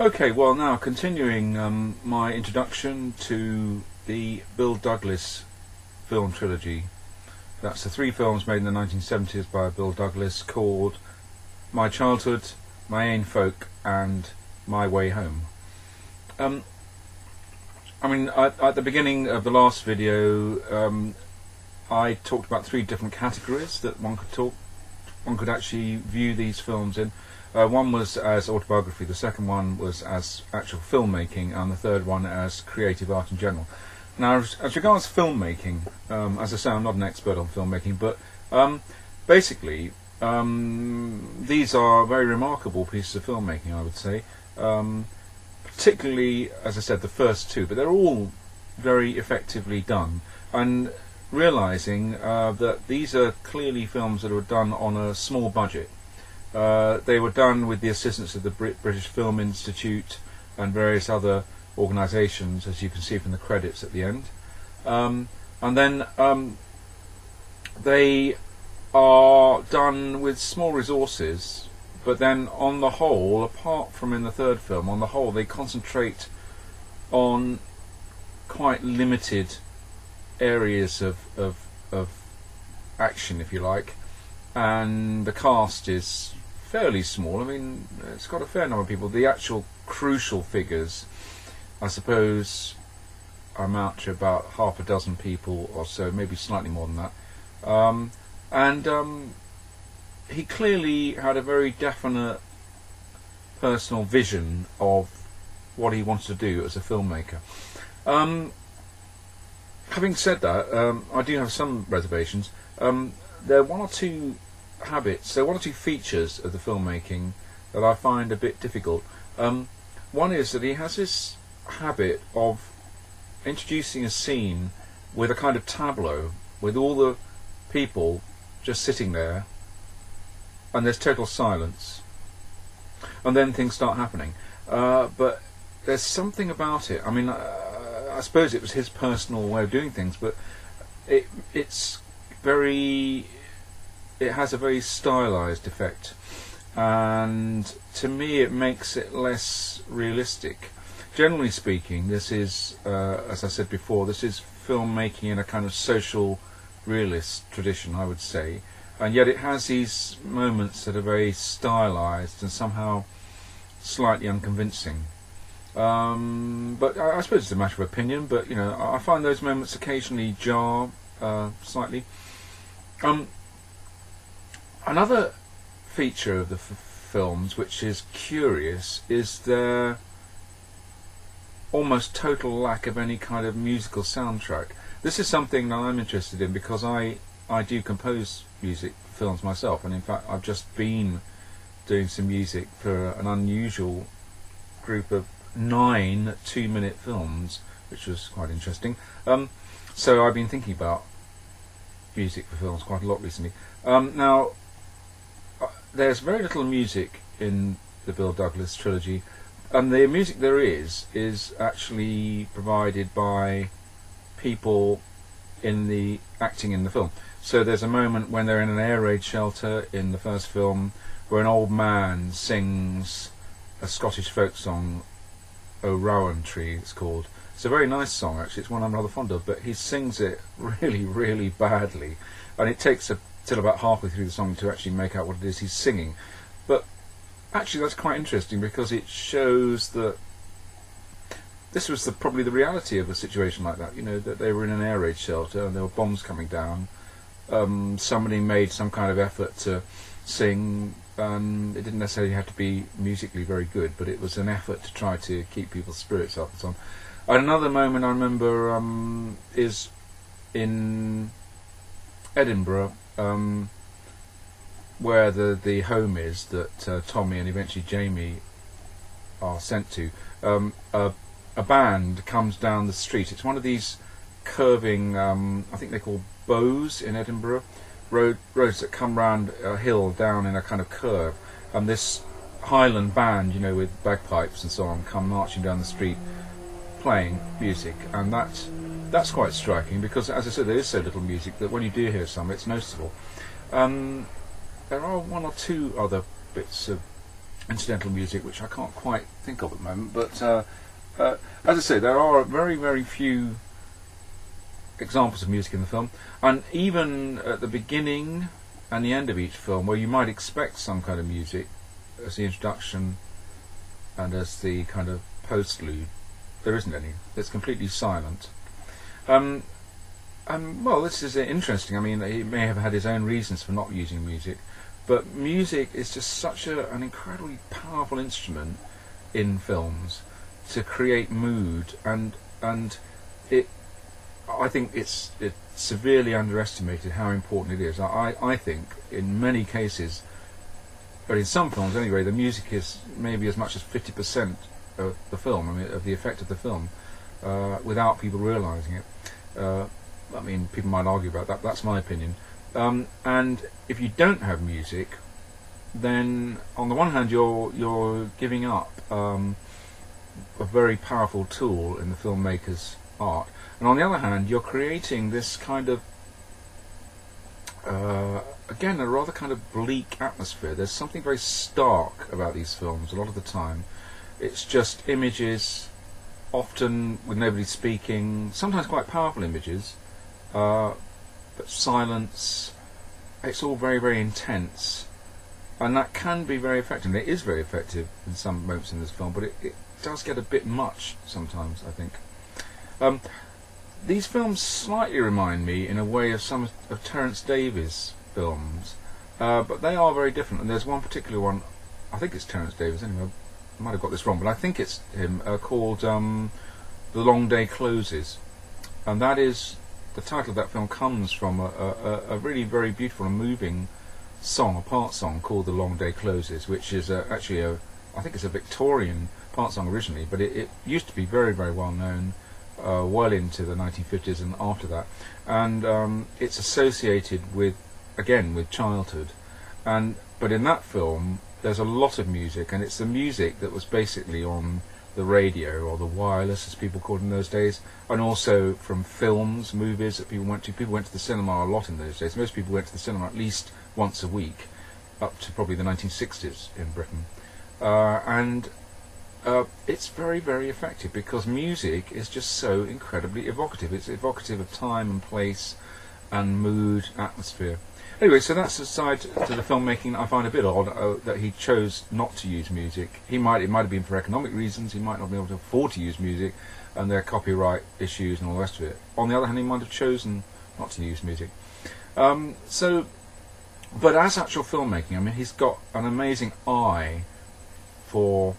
Okay, well now continuing my introduction to the Bill Douglas film trilogy. That's the three films made in the 1970s by Bill Douglas called My Childhood, My Ain Folk and My Way Home. At the beginning of the last video I talked about three different categories that one could actually view these films in. One was as autobiography, the second one was as actual filmmaking, and the third one as creative art in general. Now, as regards filmmaking, as I say, I'm not an expert on filmmaking, but basically these are very remarkable pieces of filmmaking, I would say. Particularly, as I said, the first two, but they're all very effectively done. And realising that these are clearly films that were done on a small budget. They were done with the assistance of the British Film Institute and various other organisations, as you can see from the credits at the end. And then they are done with small resources, but then on the whole, apart from in the third film, on the whole they concentrate on quite limited areas of action, if you like, and the cast is fairly small. I mean, it's got a fair number of people. The actual crucial figures, I suppose, amount to about half a dozen people or so, maybe slightly more than that. He clearly had a very definite personal vision of what he wanted to do as a filmmaker. Having said that, I do have some reservations. There are one or two features of the filmmaking that I find a bit difficult. One is that he has this habit of introducing a scene with a kind of tableau, with all the people just sitting there, and there's total silence, and then things start happening. But there's something about it. I mean, I suppose it was his personal way of doing things, but it has a very stylized effect, and to me it makes it less realistic. Generally speaking, this is, as I said before, this is filmmaking in a kind of social realist tradition, I would say, and yet it has these moments that are very stylized and somehow slightly unconvincing. But I suppose it's a matter of opinion, but you know, I find those moments occasionally jar slightly. Another feature of the films which is curious is their almost total lack of any kind of musical soundtrack. This is something that I'm interested in because I do compose music for films myself, and in fact I've just been doing some music for an unusual group of 9 2-minute films, which was quite interesting. So I've been thinking about music for films quite a lot recently. Now, there's very little music in the Bill Douglas trilogy, and the music there is actually provided by people acting in the film. So there's a moment when they're in an air raid shelter in the first film where an old man sings a Scottish folk song, O Rowan Tree it's called. It's a very nice song actually, it's one I'm rather fond of, but he sings it really, really badly, and it takes till about halfway through the song to actually make out what it is he's singing. But actually that's quite interesting because it shows that this was probably the reality of a situation like that, you know, that they were in an air raid shelter and there were bombs coming down. Somebody made some kind of effort to sing, and it didn't necessarily have to be musically very good, but it was an effort to try to keep people's spirits up and so on. And another moment I remember is in Edinburgh, where the home is that Tommy and eventually Jamie are sent to. A band comes down the street. It's one of these curving, I think they're called bows in Edinburgh, roads that come round a hill down in a kind of curve, and this Highland band, you know, with bagpipes and so on, come marching down the street playing music, and that's quite striking because, as I said, there is so little music that when you do hear some, it's noticeable. There are one or two other bits of incidental music, which I can't quite think of at the moment. But as I say, there are very, very few examples of music in the film, and even at the beginning and the end of each film, where you might expect some kind of music as the introduction and as the kind of postlude, there isn't any. It's completely silent. Well, this is interesting. I mean, he may have had his own reasons for not using music, but music is just such an incredibly powerful instrument in films to create mood, and it. I think it's severely underestimated how important it is. I think in many cases, but in some films anyway, the music is maybe as much as 50% of the film. I mean, of the effect of the film, without people realising it. I mean, people might argue about that. That's my opinion. And if you don't have music, then on the one hand you're giving up a very powerful tool in the filmmaker's art, and on the other hand you're creating this kind of again a rather kind of bleak atmosphere. There's something very stark about these films a lot of the time. It's just images, often with nobody speaking, sometimes quite powerful images, but silence. It's all very, very intense, and that can be very effective. It is very effective in some moments in this film, but it does get a bit much sometimes, I think. These films slightly remind me in a way of some of Terence Davies' films, but they are very different. And there's one particular one, I think it's Terence Davies anyway, I might have got this wrong, but I think it's him, called The Long Day Closes, and that is, the title of that film comes from a really very beautiful and moving song, a part song called The Long Day Closes, which is actually I think it's a Victorian part song originally, but it used to be very, very well known well into the 1950s and after that, and it's associated with childhood, but in that film there's a lot of music, and it's the music that was basically on the radio, or the wireless as people called it in those days, and also from films, movies that people went to. People went to the cinema a lot in those days. Most people went to the cinema at least once a week, up to probably the 1960s in Britain, and it's very, very effective because music is just so incredibly evocative. It's evocative of time and place and mood, atmosphere. Anyway, so that's a side to the filmmaking that I find a bit odd, that he chose not to use music. It might have been for economic reasons. He might not be able to afford to use music, and there are copyright issues and all the rest of it. On the other hand, he might have chosen not to use music. But as actual filmmaking, I mean, he's got an amazing eye for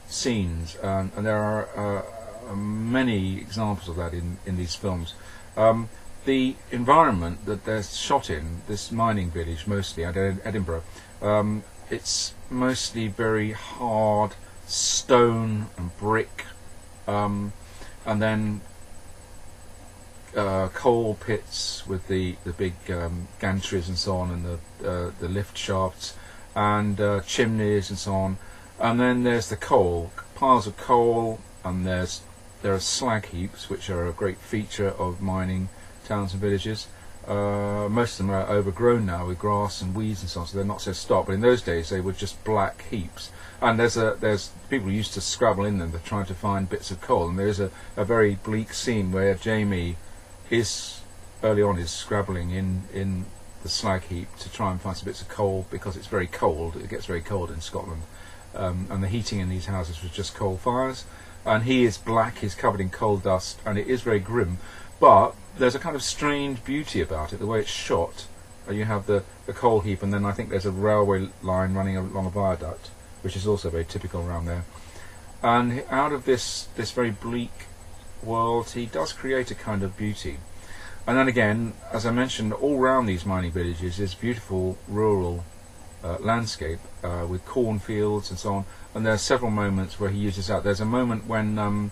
scenes, and there are many examples of that in these films. The environment that they're shot in, this mining village mostly at Edinburgh, it's mostly very hard stone and brick, and then coal pits with the big gantries and so on, and the lift shafts, and chimneys and so on. And then there's the coal, piles of coal, and there are slag heaps, which are a great feature of mining towns and villages. Most of them are overgrown now with grass and weeds and so on, so they're not so stark. But in those days, they were just black heaps. And there's people who used to scrabble in them. They're trying to find bits of coal. And there's a very bleak scene where Jamie early on is scrabbling in the slag heap to try and find some bits of coal, because it's very cold. It gets very cold in Scotland, and the heating in these houses was just coal fires. And he is black. He's covered in coal dust, and it is very grim. But there's a kind of strange beauty about it, the way it's shot. You have the coal heap, and then I think there's a railway line running along a viaduct, which is also very typical around there. And out of this very bleak world, he does create a kind of beauty. And then again, as I mentioned, all around these mining villages is beautiful rural landscape with cornfields and so on. And there are several moments where he uses that. There's a moment when one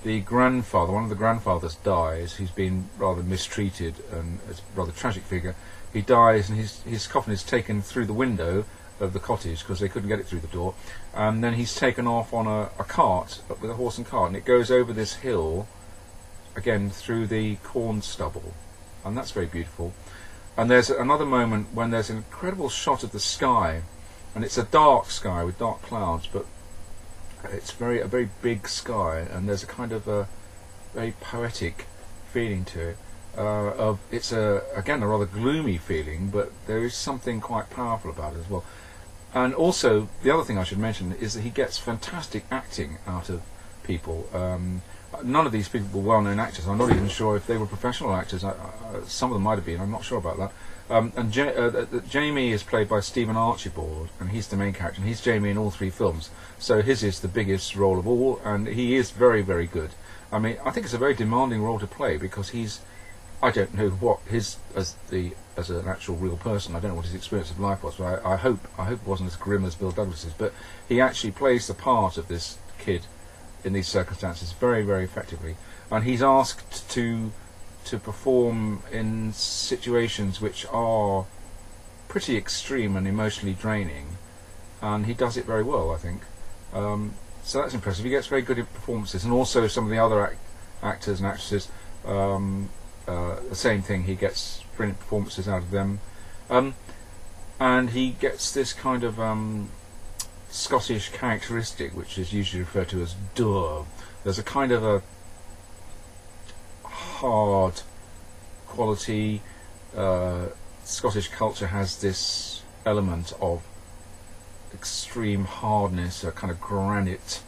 of the grandfathers dies. He's been rather mistreated, and it's a rather tragic figure. He dies, and his coffin is taken through the window of the cottage because they couldn't get it through the door, and then he's taken off on a cart with a horse and cart, and it goes over this hill again through the corn stubble, and that's very beautiful. And there's another moment when there's an incredible shot of the sky, and it's a dark sky with dark clouds, but it's a very big sky, and there's a kind of a very poetic feeling to it. It's again a rather gloomy feeling, but there is something quite powerful about it as well. And also, the other thing I should mention is that he gets fantastic acting out of people. None of these people were well-known actors. I'm not even sure if they were professional actors. Some of them might have been. I'm not sure about that. Jamie is played by Stephen Archibald, and he's the main character, and he's Jamie in all three films. So his is the biggest role of all, and he is very, very good. I mean, I think it's a very demanding role to play, because I don't know what his as an actual real person. I don't know what his experience of life was, but I hope it wasn't as grim as Bill Douglas's. But he actually plays the part of this kid in these circumstances very, very effectively, and he's asked to perform in situations which are pretty extreme and emotionally draining, and he does it very well, I think. So that's impressive. He gets very good at performances, and also some of the other actors and actresses, the same thing. He gets brilliant performances out of them, and he gets this kind of Scottish characteristic, which is usually referred to as dour. There's a kind of a hard quality. Scottish culture has this element of extreme hardness, a kind of granite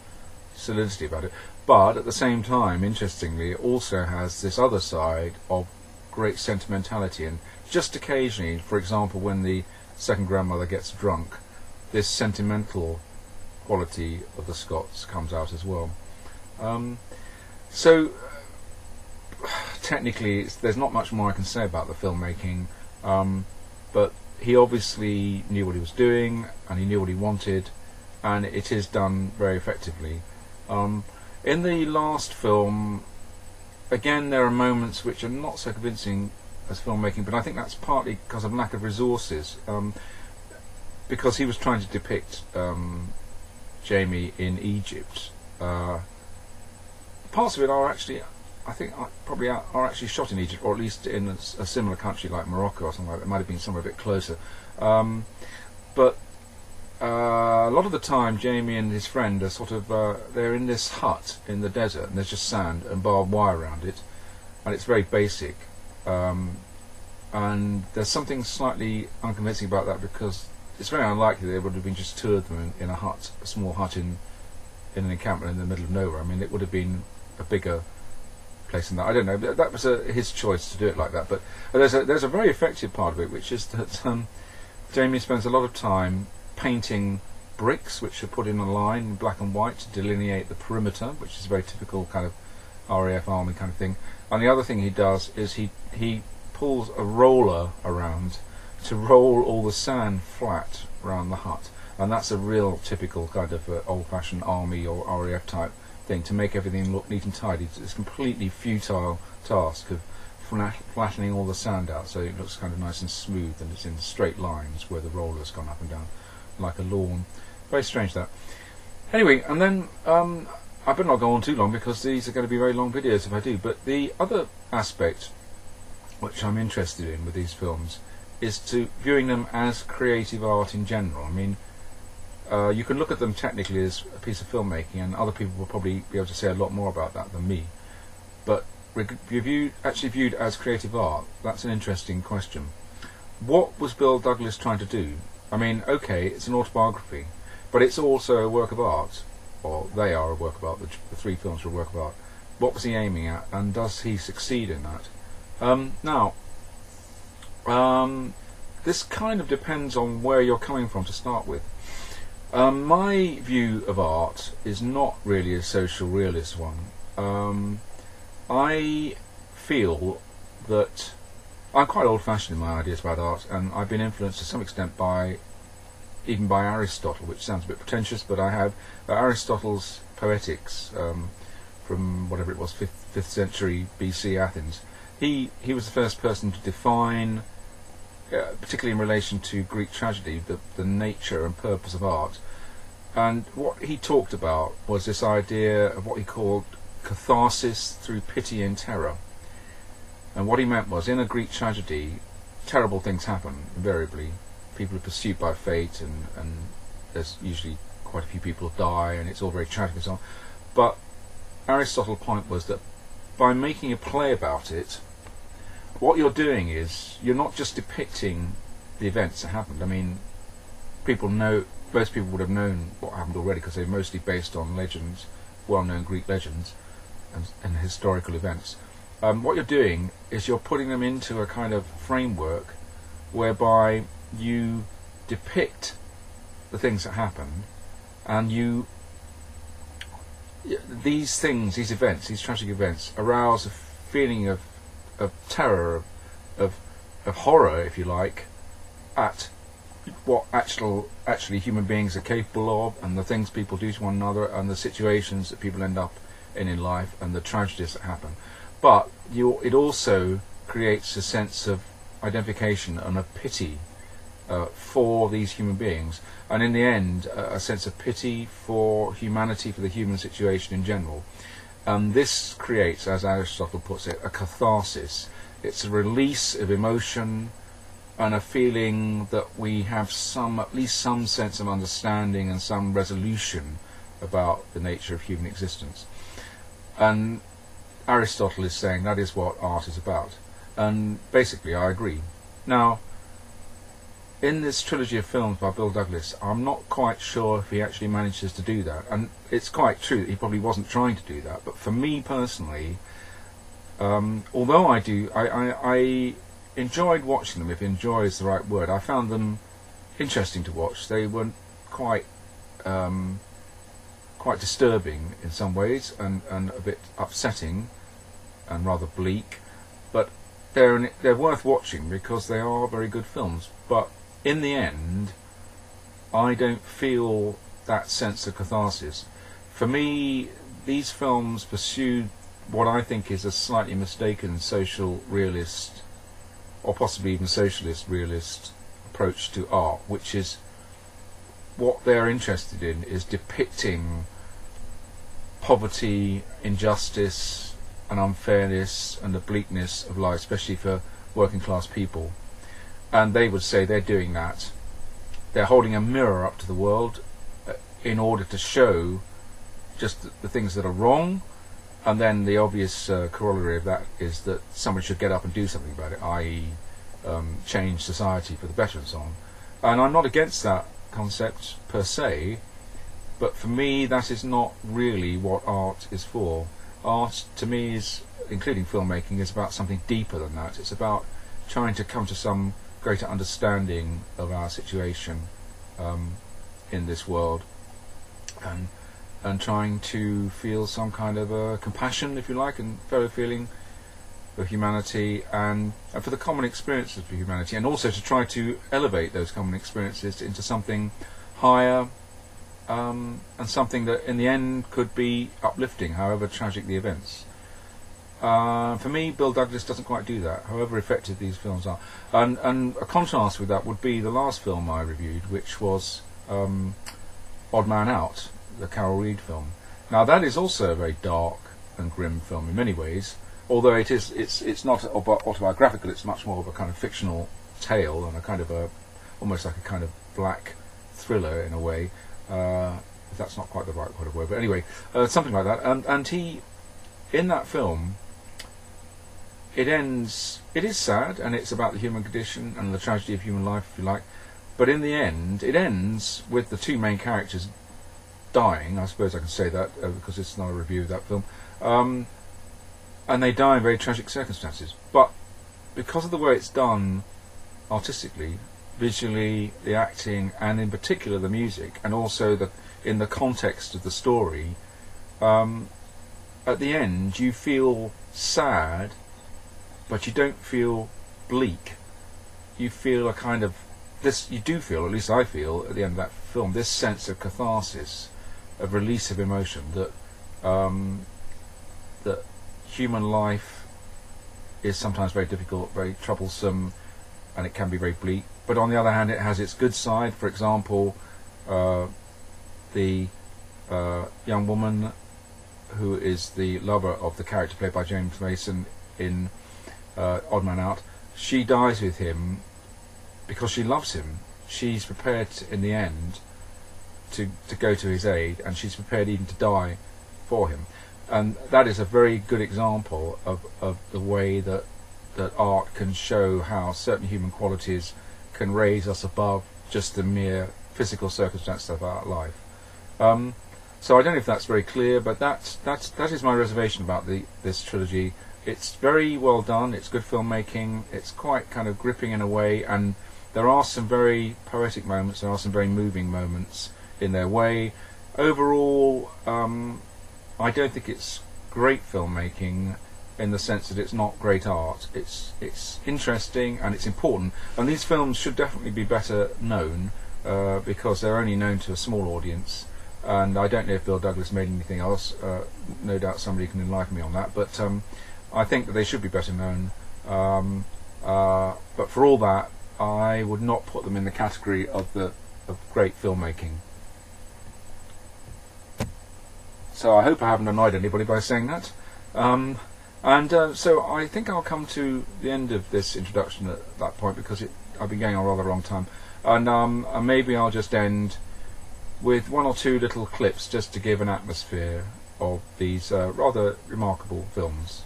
solidity about it, but at the same time, interestingly, it also has this other side of great sentimentality, and just occasionally, for example, when the second grandmother gets drunk, this sentimental quality of the Scots comes out as well. So technically, there's not much more I can say about the filmmaking, but he obviously knew what he was doing, and he knew what he wanted, and it is done very effectively. In the last film, again, there are moments which are not so convincing as filmmaking, but I think that's partly because of lack of resources, because he was trying to depict Jamie in Egypt. Parts of it are actually, I think, probably are actually shot in Egypt, or at least in a similar country like Morocco or something like that. It might have been somewhere a bit closer. But a lot of the time, Jamie and his friend are sort of, they're in this hut in the desert, and there's just sand and barbed wire around it, and it's very basic. And there's something slightly unconvincing about that, because it's very unlikely they would have been just two of them in a hut, a small hut in an encampment in the middle of nowhere. I mean, it would have been a bigger place than that. I don't know. That was his choice to do it like that. But there's a very effective part of it, which is that Jamie spends a lot of time painting bricks, which are put in a line in black and white to delineate the perimeter, which is a very typical kind of RAF army kind of thing. And the other thing he does is he pulls a roller around to roll all the sand flat around the hut, and that's a real typical kind of old-fashioned army or RAF type thing, to make everything look neat and tidy. It's a completely futile task of flattening all the sand out so it looks kind of nice and smooth, and it's in straight lines where the roller's gone up and down like a lawn. Very strange, that. Anyway, and then I better not go on too long, because these are going to be very long videos if I do. But the other aspect which I'm interested in with these films is to viewing them as creative art in general. I mean, you can look at them technically as a piece of filmmaking, and other people will probably be able to say a lot more about that than me. But actually viewed as creative art, that's an interesting question. What was Bill Douglas trying to do? I mean, okay, it's an autobiography, but it's also a work of art, or they are a work of art. The three films are a work of art. What was he aiming at, and does he succeed in that? Now, this kind of depends on where you're coming from to start with. My view of art is not really a social realist one. I feel that I'm quite old-fashioned in my ideas about art, and I've been influenced to some extent even by Aristotle, which sounds a bit pretentious, but I have Aristotle's Poetics from whatever it was, 5th century BC Athens. He was the first person to define, particularly in relation to Greek tragedy, the nature and purpose of art. And what he talked about was this idea of what he called catharsis through pity and terror. And what he meant was, in a Greek tragedy, terrible things happen, invariably. people are pursued by fate, and there's usually quite a few people die, and it's all very tragic and so on. But Aristotle's point was that by making a play about it, what you're doing is you're not just depicting the events that happened. I mean, most people would have known what happened already because they're mostly based on legends, well-known Greek legends and historical events. What you're doing is you're putting them into a kind of framework whereby you depict the things that happened, and these events, these tragic events, arouse a feeling of terror, of horror, if you like, at what actually human beings are capable of, and the things people do to one another, and the situations that people end up in life, and the tragedies that happen. But it also creates a sense of identification and a pity for these human beings, and in the end a sense of pity for humanity, for the human situation in general. This creates, as Aristotle puts it, a catharsis. It's a release of emotion and a feeling that we have at least some sense of understanding and some resolution about the nature of human existence. And Aristotle is saying that is what art is about. And basically I agree. Now, in this trilogy of films by Bill Douglas, I'm not quite sure if he actually manages to do that. And it's quite true that he probably wasn't trying to do that. But for me personally, although I enjoyed watching them, if enjoy is the right word. I found them interesting to watch. They were quite disturbing in some ways, and a bit upsetting and rather bleak. But they're worth watching because they are very good films. But in the end, I don't feel that sense of catharsis. For me, these films pursued what I think is a slightly mistaken social realist, or possibly even socialist realist approach to art, which is what they're interested in is depicting poverty, injustice and unfairness and the bleakness of life, especially for working class people. And they would say they're doing that. They're holding a mirror up to the world in order to show just the things that are wrong, and then the obvious corollary of that is that someone should get up and do something about it, i.e. change society for the better and so on. And I'm not against that concept per se, but for me that is not really what art is for. Art to me is, including filmmaking, is about something deeper than that. It's about trying to come to some greater understanding of our situation in this world, and trying to feel some kind of compassion, if you like, and fellow feeling for humanity and for the common experiences of humanity, and also to try to elevate those common experiences into something higher, and something that in the end could be uplifting, however tragic the events. For me, Bill Douglas doesn't quite do that, however effective these films are. And a contrast with that would be the last film I reviewed, which was Odd Man Out, the Carol Reed film. Now that is also a very dark and grim film in many ways, although it's not autobiographical. It's much more of a kind of fictional tale and a kind of almost like a kind of black thriller in a way. If that's not quite the right kind of word, but anyway, something like that. And he, in that film, it is sad, and it's about the human condition and the tragedy of human life, if you like. But in the end, it ends with the two main characters dying. I suppose I can say that because it's not a review of that film. And they die in very tragic circumstances. But because of the way it's done artistically, visually, the acting, and in particular the music, and also in the context of the story, at the end you feel sad, but you don't feel bleak. You feel a kind of you do feel, at least I feel, at the end of that film, this sense of catharsis, of release of emotion, that that human life is sometimes very difficult, very troublesome, and it can be very bleak. But on the other hand, it has its good side. For example, the young woman who is the lover of the character played by James Mason in Odd Man Out, she dies with him because she loves him. she's prepared in the end to go to his aid, and she's prepared even to die for him. And that is a very good example of the way that art can show how certain human qualities can raise us above just the mere physical circumstances of our life. So I don't know if that's very clear, but that is my reservation about this trilogy. It's very well done. It's good filmmaking. It's quite kind of gripping in a way, and there are some very poetic moments. There are some very moving moments in their way. Overall, I don't think it's great filmmaking in the sense that it's not great art. It's interesting and it's important, and these films should definitely be better known because they're only known to a small audience. And I don't know if Bill Douglas made anything else. No doubt somebody can enlighten me on that. But I think that they should be better known. But for all that, I would not put them in the category of great filmmaking. So I hope I haven't annoyed anybody by saying that. So I think I'll come to the end of this introduction at that point, because I've been going on a rather long time. And maybe I'll just end with one or two little clips just to give an atmosphere of these rather remarkable films.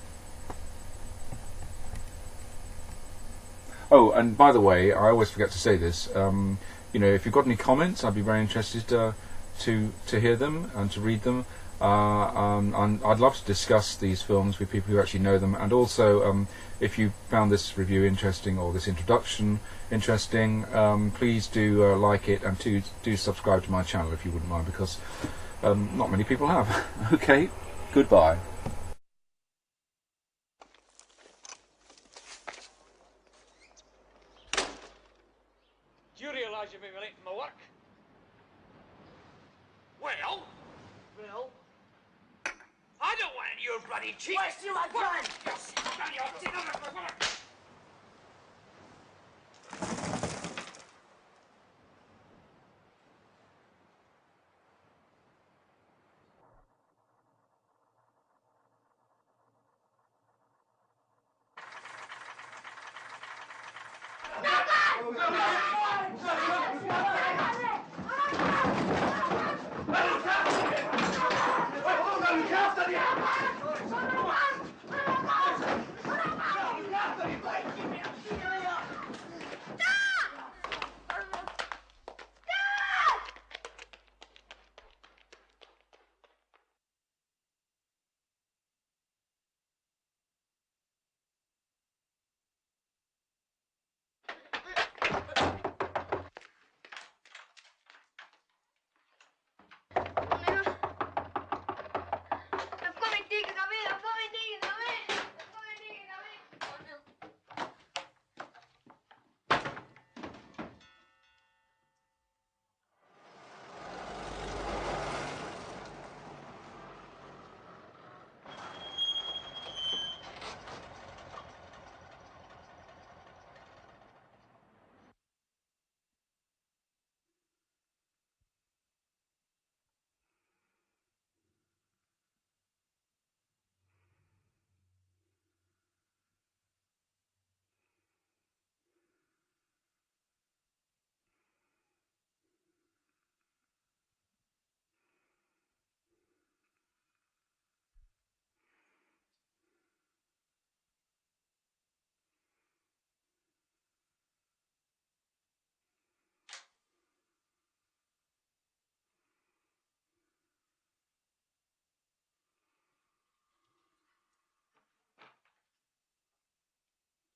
Oh, and by the way, I always forget to say this. If you've got any comments, I'd be very interested to hear them and to read them. And I'd love to discuss these films with people who actually know them. And also, if you found this review interesting or this introduction interesting, please do like it, and do subscribe to my channel if you wouldn't mind, because not many people have. Okay, goodbye. Do you realise you've been late for my work? Well, I don't want any of your bloody cheek. Where's my gun?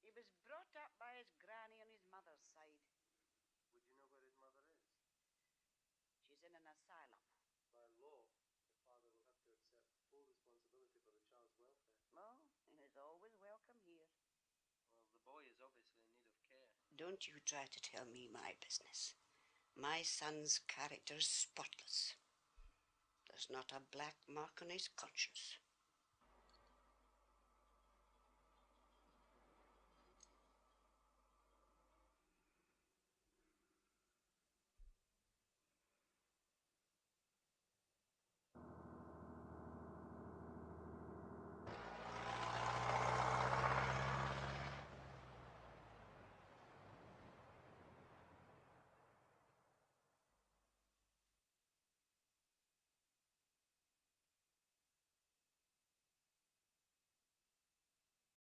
He was brought up by his granny on his mother's side. Would you know where his mother is? She's in an asylum. By law, the father will have to accept full responsibility for the child's welfare. Oh, he's always welcome here. Well, the boy is obviously in need of care. Don't you try to tell me my business. My son's character's spotless. There's not a black mark on his conscience.